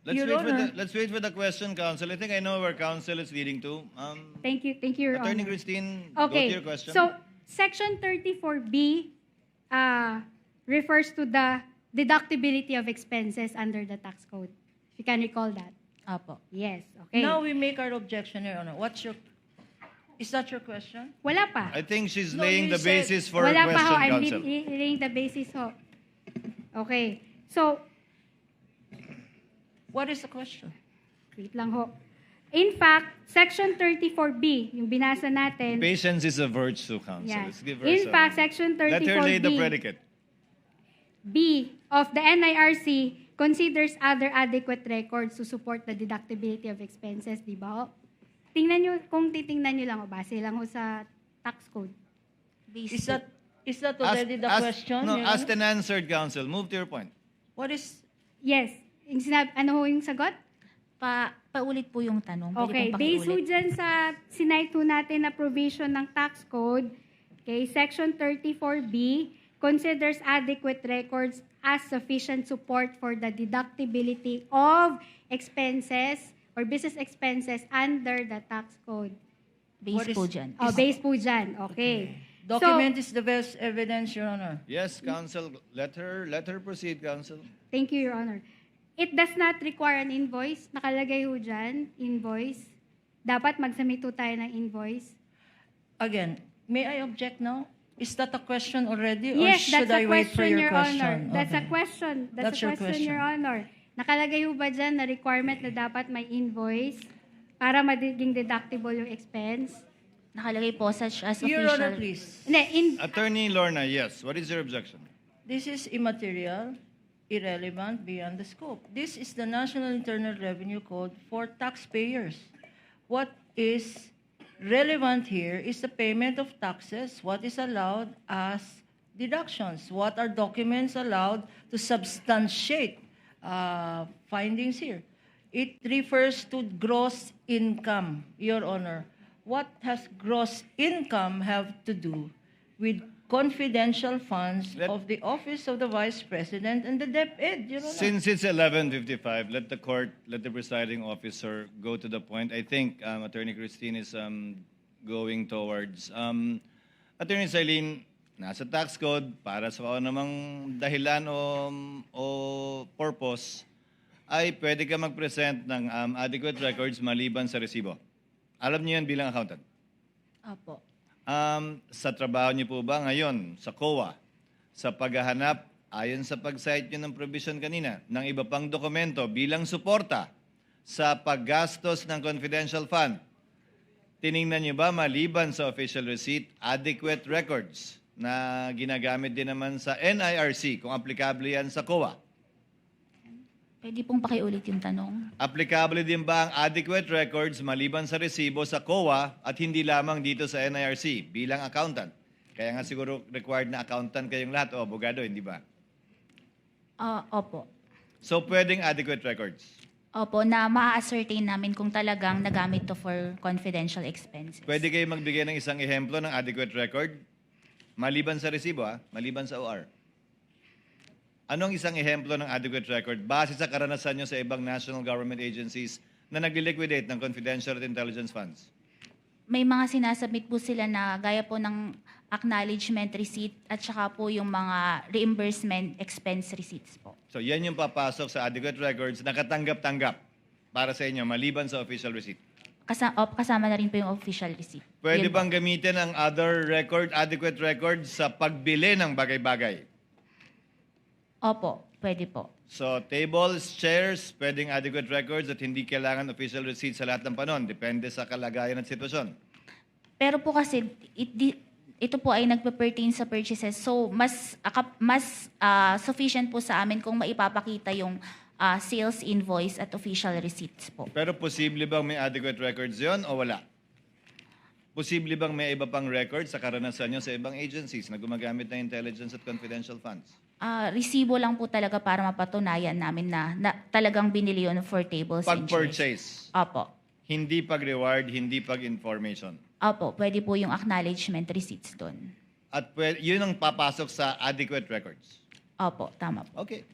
Let's wait for the question, Counsel. I think I know where Counsel is leading to. Thank you, Your Attorney Honor. Christine, go Okay, to your question. so Section 34B refers to the deductibility of expenses under the tax code. If you can recall that. Apo. Yes, okay. Now we make our objection, Your Honor. Is that your question? Wala pa. I think she's No, laying you the said- basis for her Wala pa ho. question, I'm Counsel. laying the basis ho. Okay. So, What is the question? wait lang ho. In fact, Section 34B, yung binasa natin. Patience is a virtue, Counsel. Yan. Let's give her In some. fact, Section Let her lay the 34B predicate. B of the NIRC considers other adequate records to support the deductibility of expenses, di ba ho? Tingnan nyo, kung titingnan nyo lang o base lang ho sa tax code. Is that already the question? No, Your asked Honor? and answered, Counsel. Move to your point. What is... Yes. Yung ano ho yung sagot? Paulit po yung tanong. Pwede Okay, pong based ho pakiulit. dyan sa sinite ho natin na provision ng tax code, okay, Section 34B considers adequate records as sufficient support for the deductibility of expenses or business expenses under the tax code. What Base is- po dyan. Base po dyan, okay. Document is the best evidence, Your Honor. Yes, Counsel. Let her proceed, Counsel. Thank you, Your Honor. It does not require an invoice. Nakalagay ho dyan, invoice. Dapat mag-submit ho tayo ng invoice. Again, may I object now? Is that a question already, or Yes, should that's I a wait for question, your Honor. question? That's a Okay. question. That's your question. Your Honor. Nakalagay ho ba dyan na requirement na dapat may invoice para magiging deductible yung expense? Nakalagay po such as Your official. Honor, please. Hindi, Attorney Lorna, yes. What is your objection? This is immaterial, irrelevant, beyond the scope. This is the National Internal Revenue Code for taxpayers. What is relevant here is the payment of taxes, what is allowed as deductions, what are documents allowed to substantiate findings here. It refers to gross income, Your Honor. What has gross income have to do with confidential funds Let- of the Office of the Vice President and the DepEd, Your Honor? Since it's 11:55, let the presiding officer go to the point. I think Attorney Christine is going towards. Attorney Silene, nasa tax code, para sa kung namang dahilan o purpose, ay pwede ka mag-present ng adequate records maliban sa resibo. Alam niyo yan bilang accountant. Opo. Sa trabaho niyo po ba ngayon sa COA, sa paghahanap, ayon sa pag-cite niyo ng provision kanina, ng iba pang dokumento bilang suporta sa paggastos ng confidential fund, tiningnan niyo ba maliban sa official receipt, adequate records na ginagamit din naman sa NIRC kung aplikable yan sa COA? Pwede pong pakiulit yung tanong. Applicable din ba ang adequate records maliban sa resibo sa COA at hindi lamang dito sa NIRC bilang accountant? Kaya nga siguro required na accountant kayong lahat o abogado, hindi ba? Opo. So pwedeng adequate records. Opo, na maa-ascertain namin kung talagang nagamit to for confidential expenses. Pwede kayo magbigay ng isang ehemplo ng adequate record maliban sa resibo, maliban sa OR. Anong isang ehemplo ng adequate record base sa karanasan nyo sa ibang national government agencies na nag-liquidate ng confidential at intelligence funds? May mga sinasubmit po sila na gaya po ng acknowledgement receipt at saka po yung mga reimbursement expense receipts po. So yan yung papasok sa adequate records na katanggap-tanggap para sa inyo maliban sa official receipt. Kasama na rin po yung official receipt. Pwede Yun po. bang gamitin ang other record, adequate records sa pagbili ng bagay-bagay? Opo, pwede po. So tables, chairs, pwedeng adequate records at hindi kailangan official receipt sa lahat ng panon. Depende sa kalagayan at sitwasyon. Pero po kasi ito po ay nagpe-pertain sa purchases. So mas sufficient po sa amin kung maipapakita yung sales invoice at official receipts po. Pero posible bang may adequate records yon o wala? Posible bang may iba pang records sa karanasan nyo sa ibang agencies na gumagamit ng intelligence at confidential funds? Resibo lang po talaga para mapatunayan namin na talagang binili yun for tables and chairs. Pag-purchase, Opo. hindi pag-reward, hindi pag-information. Opo, pwede po yung acknowledgement receipts doon. At yun ang papasok sa adequate records. Opo, tama po. Okay.